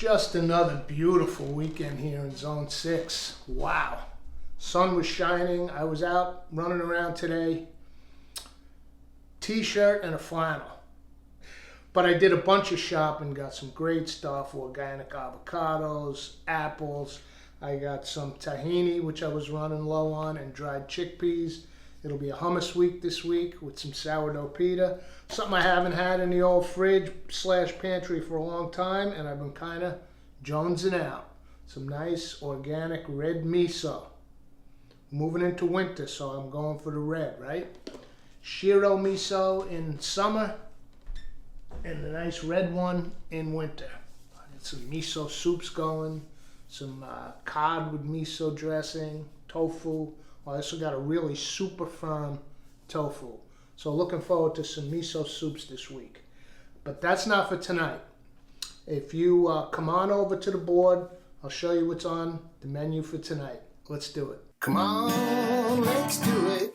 Just another beautiful weekend here in Zone 6. Wow. Sun was shining. I was out running around today. T-shirt and a flannel. But I did a bunch of shopping, got some great stuff, organic avocados, apples. I got some tahini, which I was running low on, and dried chickpeas. It'll be a hummus week this week with some sourdough pita. Something I haven't had in the old fridge / pantry for a long time, and I've been kind of jonesing out. Some nice organic red miso. Moving into winter, so I'm going for the red, right? Shiro miso in summer, and the nice red one in winter. Get some miso soups going, some cod with miso dressing, tofu. I also got a really super firm tofu. So looking forward to some miso soups this week. But that's not for tonight. If you come on over to the board, I'll show you what's on the menu for tonight. Let's do it. Come on, let's do it.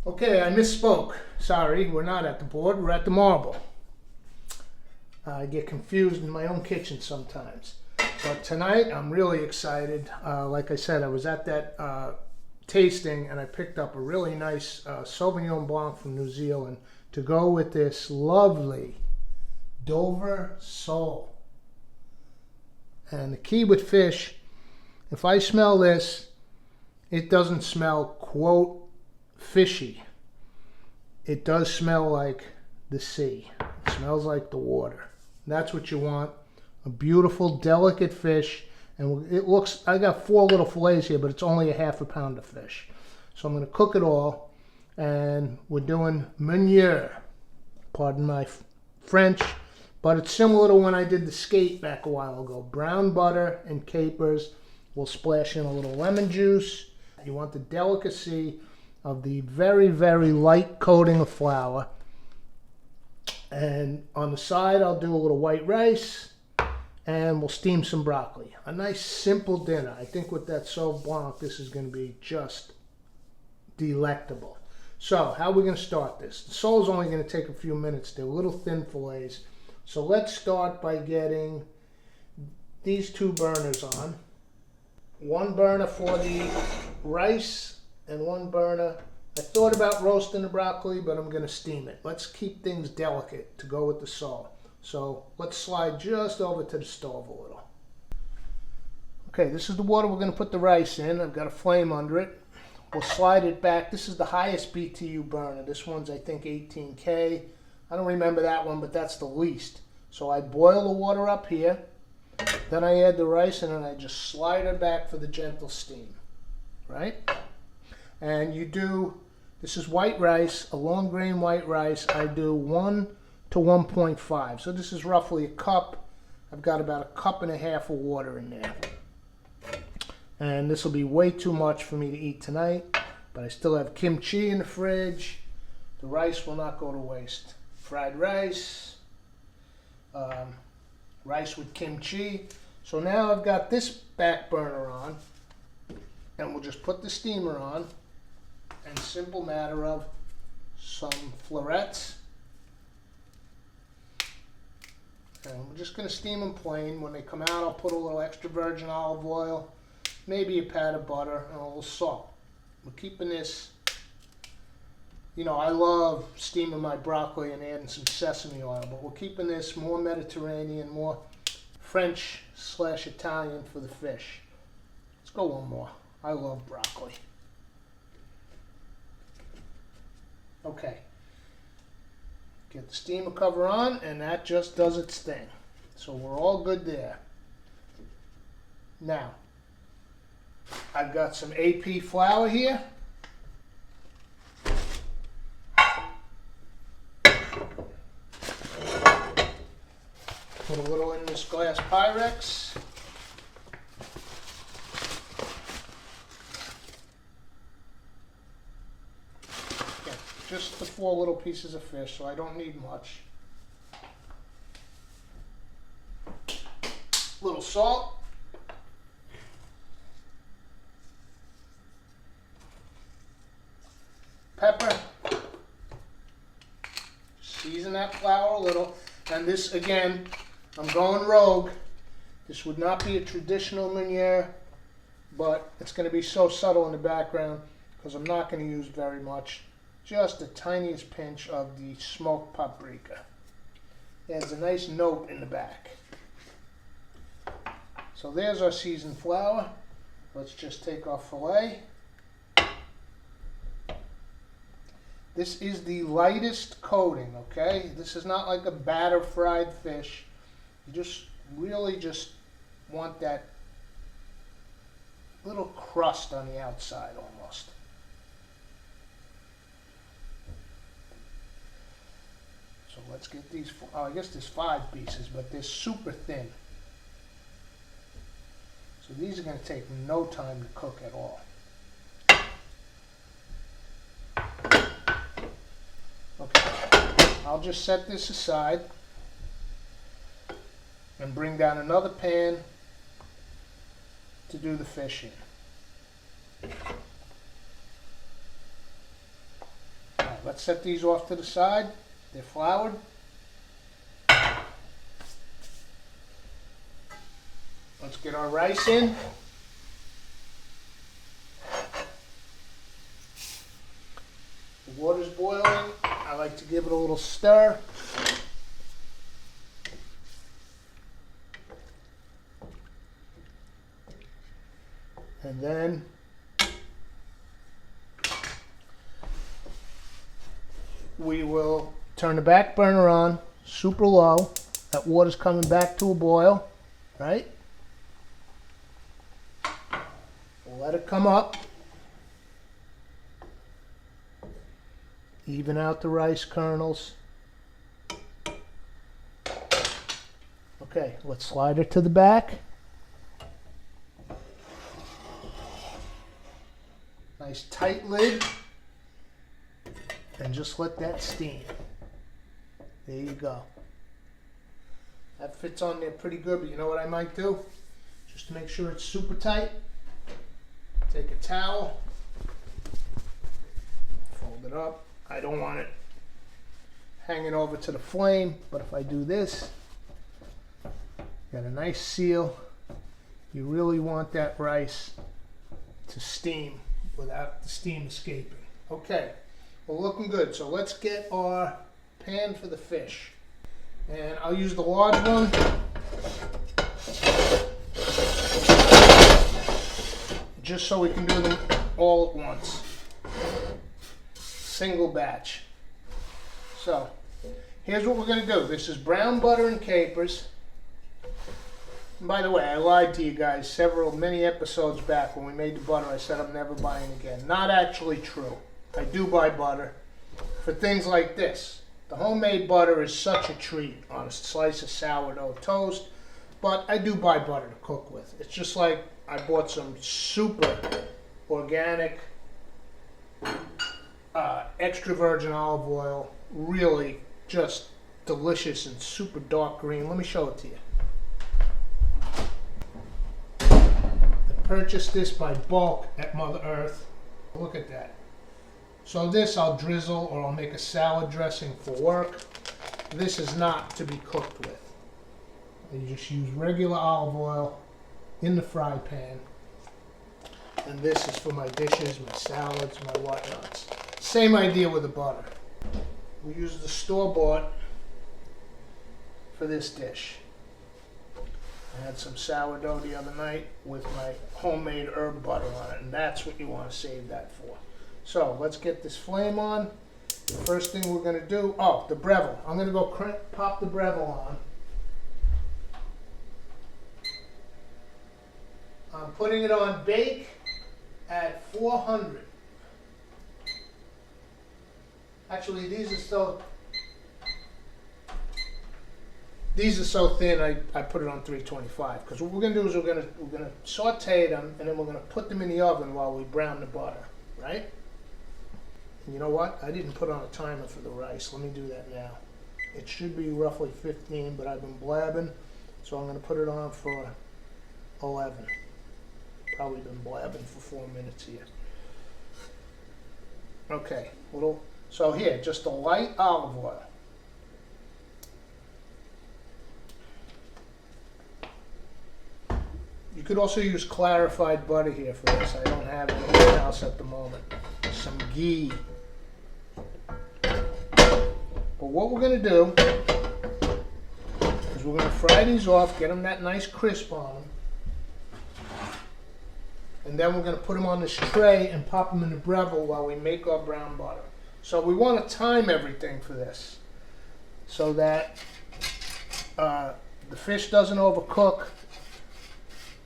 Okay, I misspoke. Sorry, we're not at the board, we're at the marble. I get confused in my own kitchen sometimes. But tonight, I'm really excited. Like I said, I was at that tasting and I picked up a really nice Sauvignon Blanc from New Zealand to go with this lovely Dover sole. And the key with fish, if I smell this, it doesn't smell, quote, fishy. It does smell like the sea. It smells like the water. And that's what you want. A beautiful, delicate fish. And it looks, I got 4 little fillets here, but it's only a ½ pound of fish. So I'm going to cook it all. And we're doing meunier. Pardon my French. But it's similar to when I did the skate back a while ago. Brown butter and capers. We'll splash in a little lemon juice. You want the delicacy of the very, very light coating of flour. And on the side, I'll do a little white rice. And we'll steam some broccoli. A nice simple dinner. I think with that Sauv Blanc, this is going to be just delectable. So, how are we going to start this? The sole's only going to take a few minutes. They're little thin fillets. So let's start by getting these 2 burners on. 1 burner for the rice and 1 burner. I thought about roasting the broccoli, but I'm going to steam it. Let's keep things delicate to go with the sole. So let's slide just over to the stove a little. Okay, this is the water we're going to put the rice in. I've got a flame under it. We'll slide it back. This is the highest BTU burner. This one's, I think, 18K. I don't remember that one, but that's the least. So I boil the water up here. Then I add the rice, and then I just slide it back for the gentle steam. Right? And you do, this is white rice, a long grain white rice. I do 1 to 1.5. So this is roughly a cup. I've got about 1.5 cups of water in there. And this will be way too much for me to eat tonight. But I still have kimchi in the fridge. The rice will not go to waste. Fried rice. Rice with kimchi. So now I've got this back burner on. And we'll just put the steamer on. And simple matter of some florets. And we're just going to steam them plain. When they come out, I'll put a little extra virgin olive oil, maybe a pat of butter, and a little salt. We're keeping this, you know, I love steaming my broccoli and adding some sesame oil, but we're keeping this more Mediterranean, more French / Italian for the fish. Let's go 1 more. I love broccoli. Okay. Get the steamer cover on, and that just does its thing. So we're all good there. Now, I've got some AP flour here. Put a little in this glass Pyrex. Just the 4 little pieces of fish, so I don't need much. Little salt. Pepper. Season that flour a little. And this, again, I'm going rogue. This would not be a traditional Meunier, but it's going to be so subtle in the background because I'm not going to use very much. Just the tiniest pinch of the smoked paprika. Adds a nice note in the back. So there's our seasoned flour. Let's just take our filet. This is the lightest coating, okay? This is not like a batter fried fish. You just really just want that little crust on the outside almost. So let's get these, oh, I guess there's 5 pieces, but they're super thin. So these are going to take no time to cook at all. Okay, I'll just set this aside and bring down another pan to do the fish in. All right, let's set these off to the side. They're floured. Let's get our rice in. The water's boiling. I like to give it a little stir. And then we will turn the back burner on, super low. That water's coming back to a boil, right? We'll let it come up. Even out the rice kernels. Okay, let's slide it to the back. Nice tight lid. And just let that steam. There you go. That fits on there pretty good, but you know what I might do? Just to make sure it's super tight, take a towel, fold it up. I don't want it hanging over to the flame, but if I do this, got a nice seal. You really want that rice to steam without the steam escaping. Okay, well, looking good. So let's get our pan for the fish. And I'll use the large one. Just so we can do them all at once. Single batch. So, here's what we're going to do. This is brown butter and capers. And by the way, I lied to you guys many episodes back when we made the butter. I said I'm never buying again. Not actually true. I do buy butter for things like this. The homemade butter is such a treat on a slice of sourdough toast, but I do buy butter to cook with. It's just like I bought some super organic, extra virgin olive oil, really just delicious and super dark green. Let me show it to you. I purchased this by bulk at Mother Earth. Look at that. So this I'll drizzle or I'll make a salad dressing for work. This is not to be cooked with. You just use regular olive oil in the fry pan. And this is for my dishes, my salads, my whatnots. Same idea with the butter. We use the store-bought for this dish. I had some sourdough the other night with my homemade herb butter on it, and that's what you want to save that for. So let's get this flame on. The first thing we're going to do, oh, the Breville. I'm going to go pop the Breville on. I'm putting it on bake at 400. Actually, these are so thin. I put it on 325 because what we're going to do is we're going to saute them and then we're going to put them in the oven while we brown the butter, right? And you know what? I didn't put on a timer for the rice. Let me do that now. It should be roughly 15, but I've been blabbing, so I'm going to put it on for 11. Probably been blabbing for 4 minutes here. Okay, so here, just a light olive oil. could also use clarified butter here for this. I don't have it in the house at the moment. Some ghee. But what we're going to do is we're going to fry these off, get them that nice crisp on them. And then we're going to put them on this tray and pop them in the Breville while we make our brown butter. So we want to time everything for this so that the fish doesn't overcook,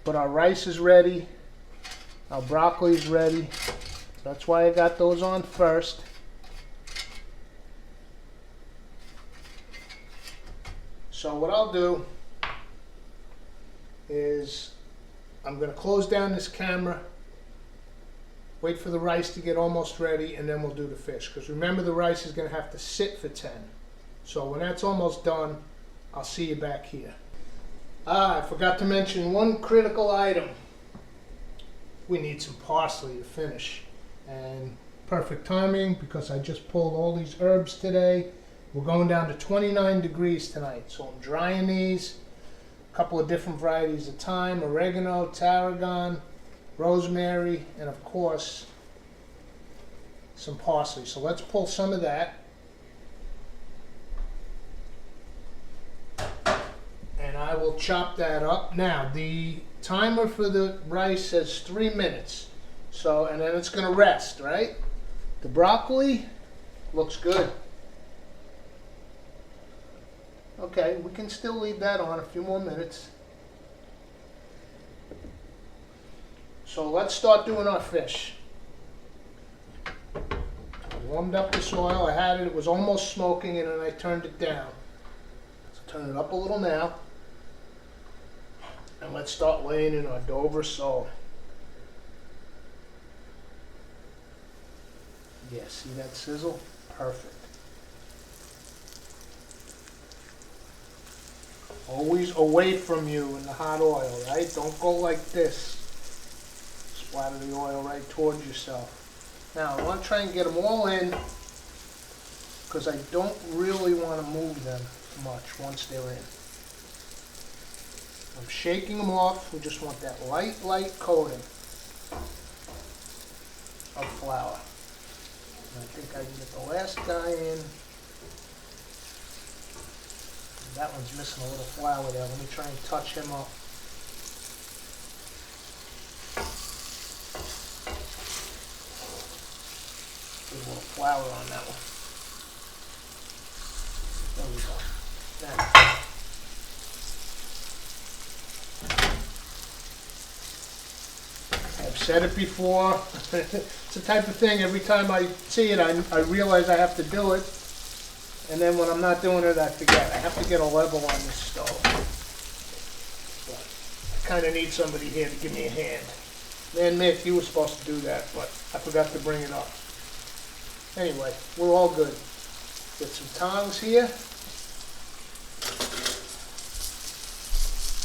but our rice is ready, our broccoli is ready. That's why I got those on first. So what I'll do is I'm going to close down this camera, wait for the rice to get almost ready, and then we'll do the fish. Because remember, the rice is going to have to sit for 10. So when that's almost done, I'll see you back here. I forgot to mention one critical item. We need some parsley to finish. And perfect timing because I just pulled all these herbs today. We're going down to 29 degrees tonight. So I'm drying these. A couple of different varieties of thyme, oregano, tarragon, rosemary, and of course some parsley. So let's pull some of that. And I will chop that up. Now the timer for the rice says 3 minutes. So, and then it's going to rest, right? The broccoli looks good. Okay, we can still leave that on a few more minutes. So let's start doing our fish. I warmed up this oil. I had it, it was almost smoking, and then I turned it down. So turn it up a little now. And let's start laying in our Dover sole. Yeah, see that sizzle? Perfect. Always away from you in the hot oil, right? Don't go like this. Splatter the oil right towards yourself. Now, I want to try and get them all in because I don't really want to move them much once they're in. I'm shaking them off. We just want that light coating of flour. And I think I can get the last guy in. That one's missing a little flour there. Let me try and touch him up. Put a little flour on that one. There we go. Now, I've said it before. It's the type of thing, every time I see it, I realize I have to do it. And then when I'm not doing it, I forget. I have to get a level on this stove. But I kind of need somebody here to give me a hand. Man, Mick, you were supposed to do that, but I forgot to bring it up. Anyway, we're all good. Get some tongs here.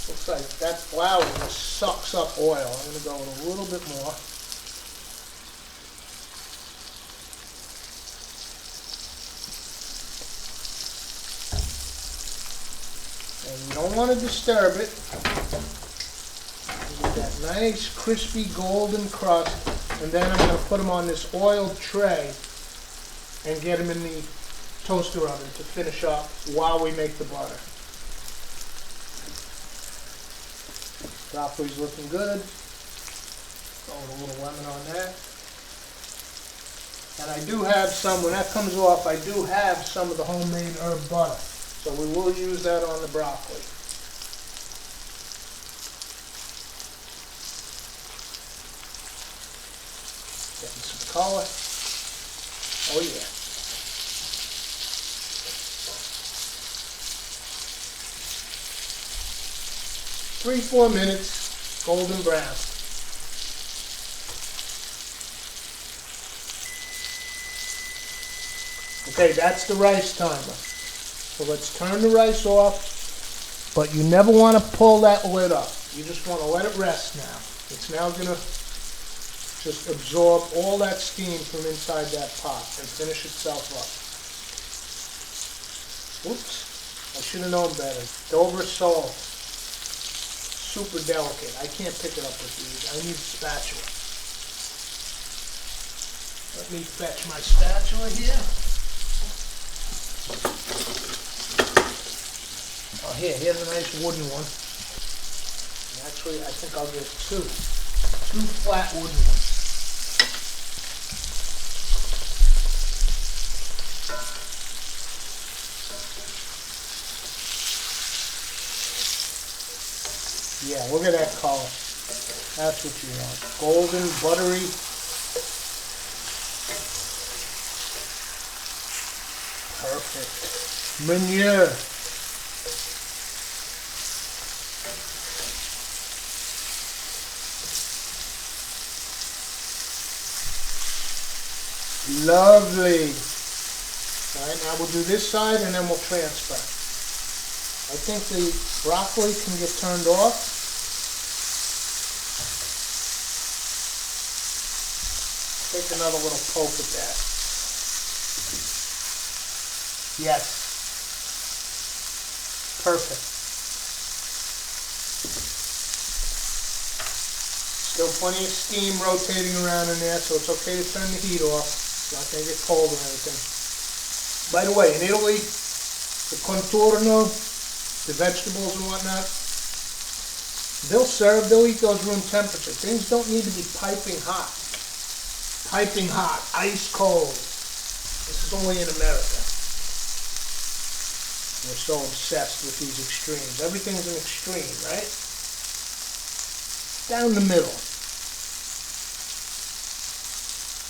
Looks like that flour just sucks up oil. I'm going to go with a little bit more. And you don't want to disturb it. Get that nice crispy golden crust, and then I'm going to put them on this oiled tray and get them in the toaster oven to finish up while we make the butter. Broccoli's looking good. Throw a little lemon on that. And I do have some, when that comes off, I do have some of the homemade herb butter. So we will use that on the broccoli. Getting some color. Oh yeah. Three, 4 minutes, golden brown. Okay, that's the rice timer. So let's turn the rice off, but you never want to pull that lid up. You just want to let it rest now. It's now going to just absorb all that steam from inside that pot and finish itself up. Oops, I should have known better. Dover sole. super delicate. I can't pick it up with these. I need a spatula. Let me fetch my spatula here. Oh, here's a nice wooden one. Actually, I think I'll get two flat wooden ones. Yeah, look at that color. That's what you want. Golden, buttery. Perfect. Meunier. Lovely. All right, now we'll do this side and then we'll transfer. I think the broccoli can get turned off. Take another little poke at that. Yes. Perfect. Still plenty of steam rotating around in there, so it's okay to turn the heat off. It's not going to get cold or anything. By the way, in Italy, the contorno, the vegetables and whatnot, they'll eat those room temperature. Things don't need to be piping hot. Piping hot, ice cold. This is only in America. We're so obsessed with these extremes. Everything's an extreme, right? Down the middle.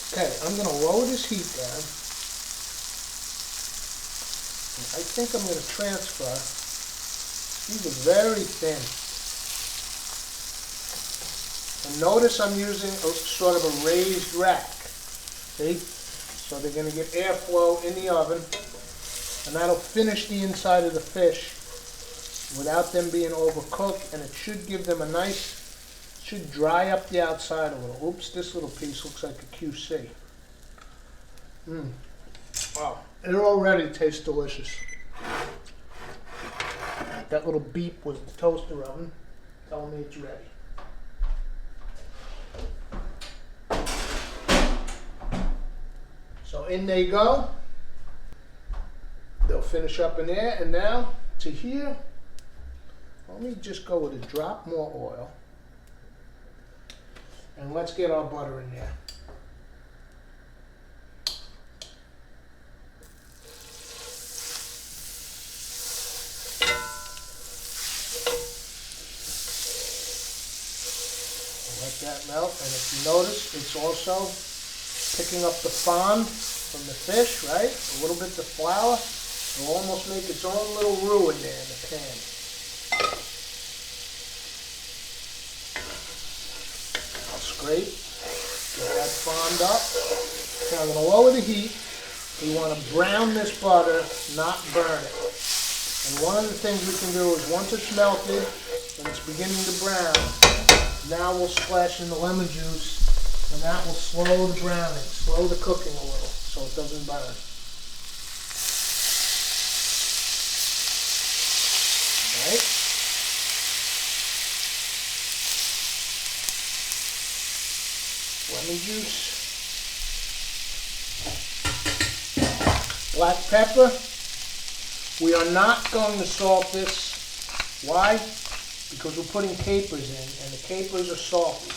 Okay, I'm going to lower this heat down. And I think I'm going to transfer. These are very thin. And notice I'm using sort of a raised rack. See? So they're going to get airflow in the oven. And that'll finish the inside of the fish without them being overcooked. And it should give them a nice, should dry up the outside a little. Oops, this little piece looks like a QC. Wow, it already tastes delicious. That little beep was the toaster oven telling me it's ready. So in they go. They'll finish up in there, and now to here, let me just go with a drop more oil. And let's get our butter in there. Let that melt, and if you notice, it's also picking up the fond from the fish, right? A little bit of flour. It'll almost make its own little roux in there in the pan. I'll scrape, get that fond up. Now I'm going to lower the heat. We want to brown this butter, not burn it. And one of the things we can do is once it's melted and it's beginning to brown, now we'll splash in the lemon juice, and that will slow the browning, slow the cooking a little so it doesn't burn. Right? Lemon juice. Black pepper. We are not going to salt this. Why? Because we're putting capers in, and the capers are salty.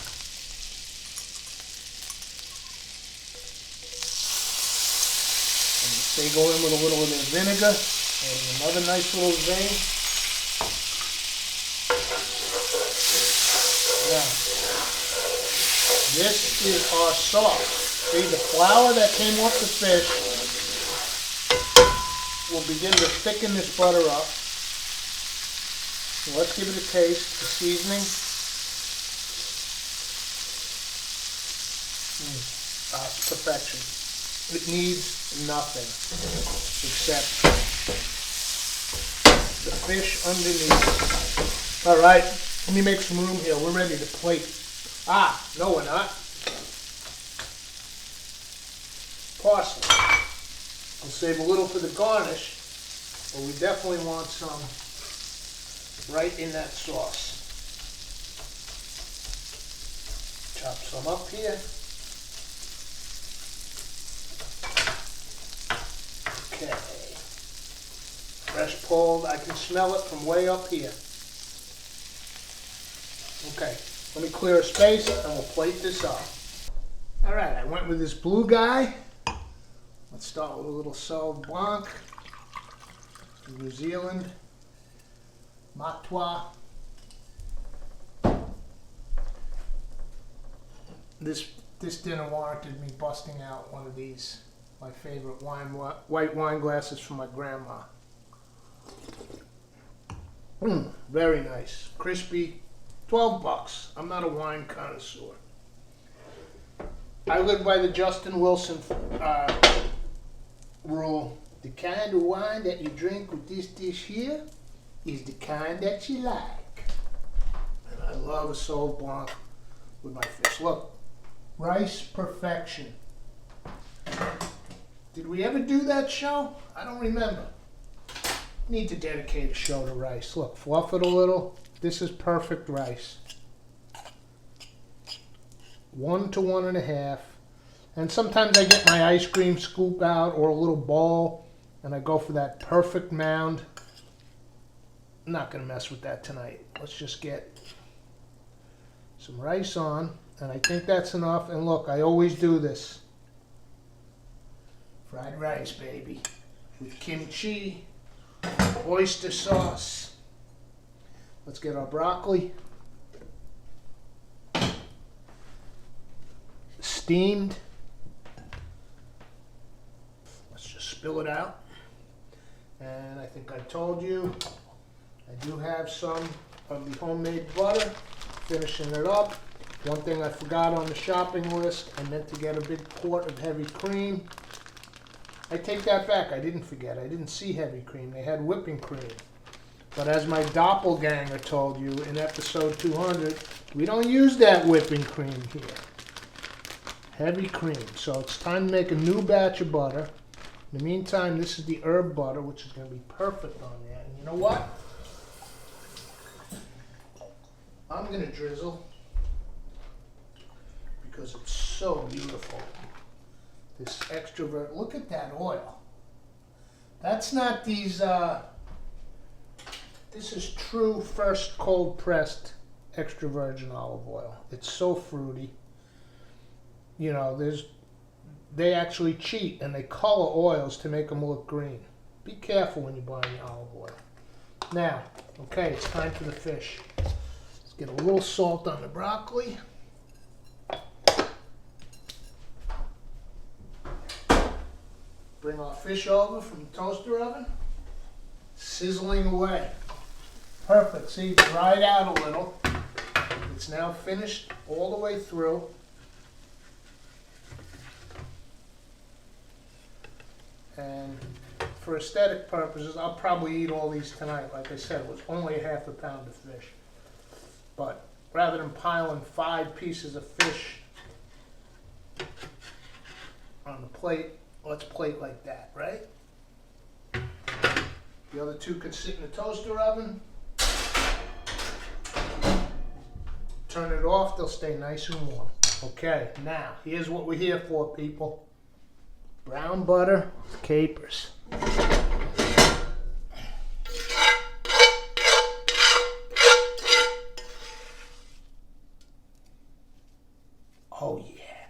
And they go in with a little bit of vinegar and another nice little zing. Now, this is our sauce. See, the flour that came off the fish will begin to thicken this butter up. So let's give it a taste, the seasoning. It's perfection. It needs nothing except the fish underneath. All right, let me make some room here. We're ready to plate. No we're not. Parsley. We'll save a little for the garnish, but we definitely want some right in that sauce. Chop some up here. Okay. Fresh pulled. I can smell it from way up here. Okay. Let me clear a space and we'll plate this up. All right. I went with this blue guy. Let's start with a little Sauv Blanc. New Zealand. Matwa. This dinner warranted me busting out one of these, my favorite white wine glasses from my grandma. Very nice, crispy, $12. I'm not a wine connoisseur. I live by the Justin Wilson rule. The kind of wine that you drink with this dish here is the kind that you like. And I love a Sauv Blanc with my fish. Look. Rice perfection. Did we ever do that show? I don't remember. Need to dedicate a show to rice. Look, fluff it a little. This is perfect rice. 1 to 1.5. And sometimes I get my ice cream scoop out or a little bowl and I go for that perfect mound. I'm not going to mess with that tonight. Let's just get some rice on. And I think that's enough. And look, I always do this. Fried rice, baby. With kimchi, oyster sauce. Let's get our broccoli. Steamed. Let's just spill it out. And I think I told you, I do have some of the homemade butter. Finishing it up. One thing I forgot on the shopping list, I meant to get a big quart of heavy cream. I take that back, I didn't forget. I didn't see heavy cream, they had whipping cream. But as my doppelganger told you in episode 200, we don't use that whipping cream here. Heavy cream. So it's time to make a new batch of butter. In the meantime, this is the herb butter, which is going to be perfect on there. And you know what? I'm going to drizzle. Because it's so beautiful. This extra virgin, look at that oil. That's not these, this is true first cold pressed extra virgin olive oil. It's so fruity. You know, they actually cheat and they color oils to make them look green. Be careful when you're buying olive oil. Now, okay, it's time for the fish. Let's get a little salt on the broccoli. Bring our fish over from the toaster oven, sizzling away. Perfect, see, dried out a little. It's now finished all the way through. And for aesthetic purposes, I'll probably eat all these tonight. Like I said, it was only half a pound of fish. But rather than piling 5 pieces of fish on the plate, let's plate like that, right? The other 2 could sit in the toaster oven. Turn it off, they'll stay nice and warm. Okay, now, here's what we're here for, people. Brown butter, capers. Oh yeah.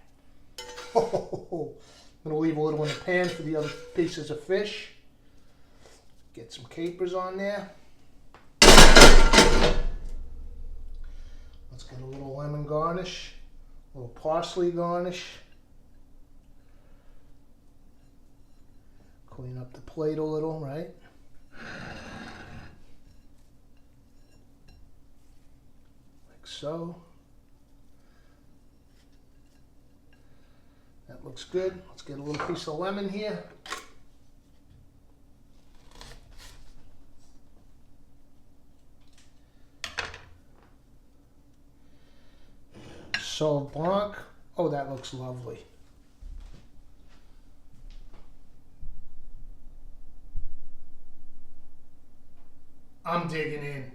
I'm going to leave a little in the pan for the other pieces of fish. Get some capers on there. Let's get a little lemon garnish, a little parsley garnish. Clean up the plate a little, right? Like so. That looks good. Let's get a little piece of lemon here. Sauv Blanc. Oh, that looks lovely. I'm digging in.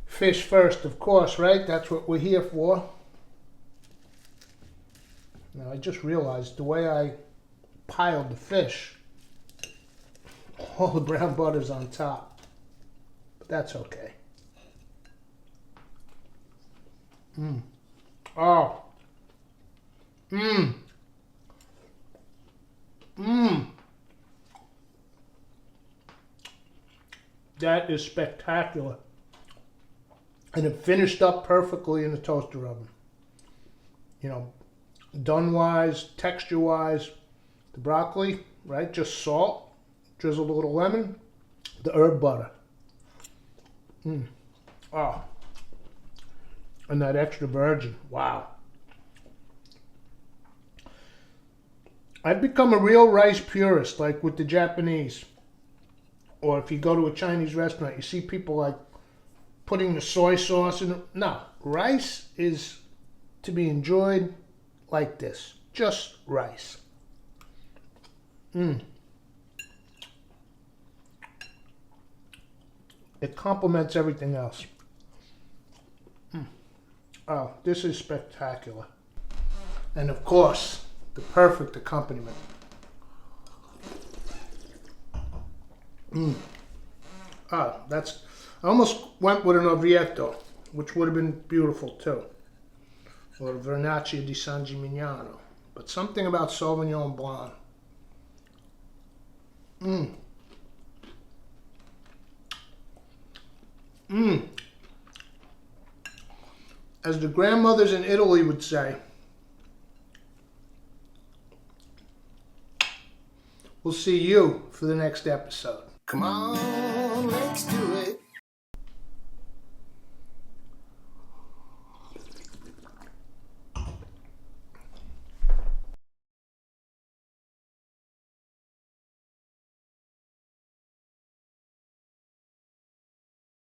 Fish first, of course, right? That's what we're here for. I just realized the way I piled the fish, all the brown butter's on top. But that's okay. Oh. That is spectacular. And it finished up perfectly in the toaster oven. You know, done-wise, texture-wise, the broccoli, right? Just salt, drizzled a little lemon, the herb butter. Oh. And that extra virgin. Wow. I've become a real rice purist, like with the Japanese. Or if you go to a Chinese restaurant, you see people like putting the soy sauce in. No, rice is to be enjoyed like this. Just rice. It complements everything else. Oh, this is spectacular. And of course, the perfect accompaniment. I almost went with an Orvieto, which would have been beautiful too. Or Vernaccia di San Gimignano. But something about Sauvignon Blanc. As the grandmothers in Italy would say, we'll see you for the next episode. Come on, let's do